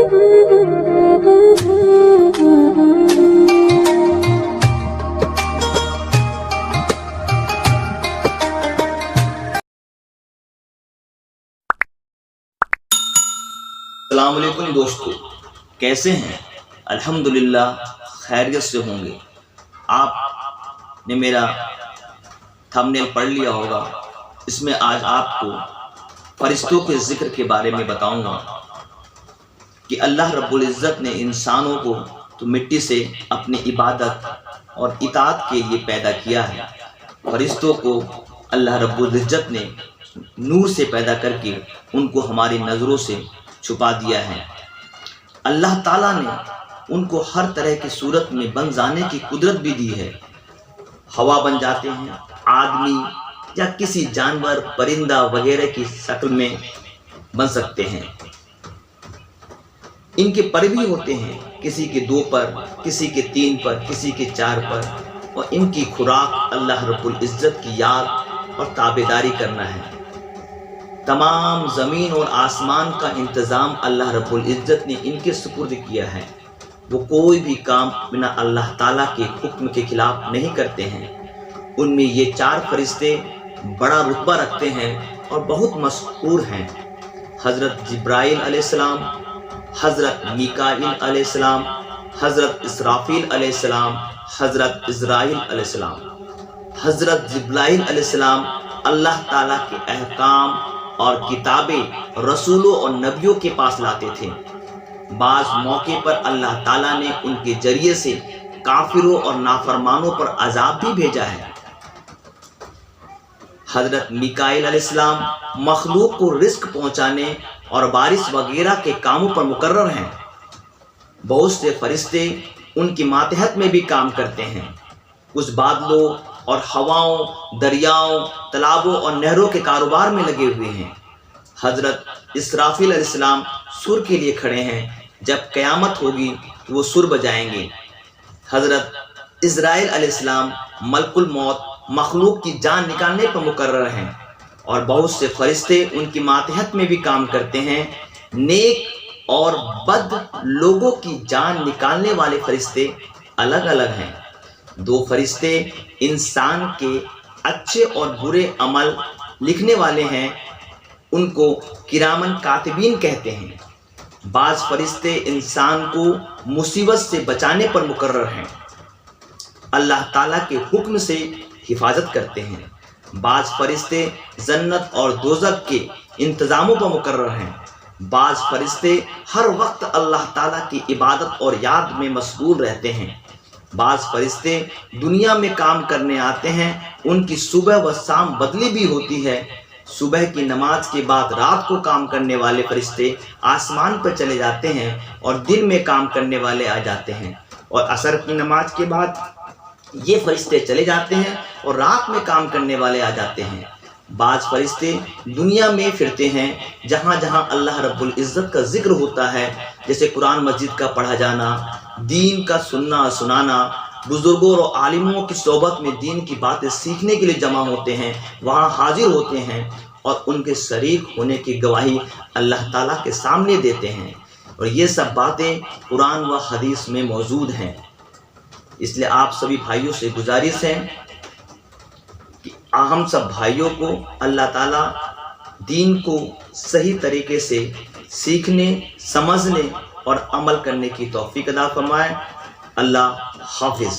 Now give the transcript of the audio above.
السلام علیکم دوستو، کیسے ہیں؟ الحمدللہ خیریت سے ہوں گے۔ آپ نے میرا تھمبنیل پڑھ لیا ہوگا۔ اس میں آج آپ کو فرشتوں کے ذکر کے بارے میں بتاؤں گا کہ اللہ رب العزت نے انسانوں کو تو مٹی سے اپنی عبادت اور اطاعت کے لیے پیدا کیا ہے۔ فرشتوں کو اللہ رب العزت نے نور سے پیدا کر کے ان کو ہماری نظروں سے چھپا دیا ہے۔ اللہ تعالیٰ نے ان کو ہر طرح کی صورت میں بن جانے کی قدرت بھی دی ہے۔ ہوا بن جاتے ہیں، آدمی یا کسی جانور پرندہ وغیرہ کی شکل میں بن سکتے ہیں۔ ان کے پر بھی ہوتے ہیں، کسی کے 2 پر، کسی کے 3 پر، کسی کے 4 پر، اور ان کی خوراک اللہ رب العزت کی یاد اور تابعداری کرنا ہے۔ تمام زمین اور آسمان کا انتظام اللہ رب العزت نے ان کے سپرد کیا ہے۔ وہ کوئی بھی کام بنا اللہ تعالیٰ کے حکم کے خلاف نہیں کرتے ہیں۔ ان میں یہ 4 فرشتے بڑا رتبہ رکھتے ہیں اور بہت مشہور ہیں۔ حضرت جبرائیل علیہ السلام، حضرت میکائیل علیہ السلام، حضرت اسرافیل علیہ السلام، حضرت عزرائیل علیہ السلام۔ حضرت جبرائیل علیہ السلام اللہ تعالیٰ کے احکام اور کتابیں رسولوں اور نبیوں کے پاس لاتے تھے۔ بعض موقع پر اللہ تعالیٰ نے ان کے ذریعے سے کافروں اور نافرمانوں پر عذاب بھی بھیجا ہے۔ حضرت میکائیل علیہ السلام مخلوق کو رزق پہنچانے اور بارش وغیرہ کے کاموں پر مقرر ہیں۔ بہت سے فرشتے ان کی ماتحت میں بھی کام کرتے ہیں۔ کچھ بادلوں اور ہواؤں، دریاؤں، تالابوں اور نہروں کے کاروبار میں لگے ہوئے ہیں۔ حضرت اسرافیل علیہ السلام سر کے لیے کھڑے ہیں۔ جب قیامت ہوگی تو وہ سر بجائیں گے۔ حضرت عزرائیل علیہ السلام ملک الموت مخلوق کی جان نکالنے پر مقرر ہیں، اور بہت سے فرشتے ان کی ماتحت میں بھی کام کرتے ہیں۔ نیک اور بد لوگوں کی جان نکالنے والے فرشتے الگ الگ ہیں۔ 2 فرشتے انسان کے اچھے اور برے عمل لکھنے والے ہیں، ان کو کرامن کاتبین کہتے ہیں۔ بعض فرشتے انسان کو مصیبت سے بچانے پر مقرر ہیں، اللہ تعالیٰ کے حکم سے حفاظت کرتے ہیں۔ بعض فرشتے جنت اور دوزخ کے انتظاموں پر مقرر ہیں۔ بعض فرشتے ہر وقت اللہ تعالیٰ کی عبادت اور یاد میں مشغول رہتے ہیں۔ بعض فرشتے دنیا میں کام کرنے آتے ہیں، ان کی صبح و شام بدلی بھی ہوتی ہے۔ صبح کی نماز کے بعد رات کو کام کرنے والے فرشتے آسمان پر چلے جاتے ہیں اور دن میں کام کرنے والے آ جاتے ہیں، اور عصر کی نماز کے بعد یہ فرشتے چلے جاتے ہیں اور رات میں کام کرنے والے آ جاتے ہیں۔ بعض فرشتے دنیا میں پھرتے ہیں، جہاں جہاں اللہ رب العزت کا ذکر ہوتا ہے، جیسے قرآن مجید کا پڑھا جانا، دین کا سننا سنانا، بزرگوں اور عالموں کی صحبت میں دین کی باتیں سیکھنے کے لیے جمع ہوتے ہیں، وہاں حاضر ہوتے ہیں اور ان کے شریک ہونے کی گواہی اللہ تعالیٰ کے سامنے دیتے ہیں، اور یہ سب باتیں قرآن و حدیث میں موجود ہیں۔ اس لیے آپ سبھی بھائیوں سے گزارش ہے کہ ہم سب بھائیوں کو اللہ تعالیٰ دین کو صحیح طریقے سے سیکھنے، سمجھنے اور عمل کرنے کی توفیق عطا فرمائے۔ اللہ حافظ۔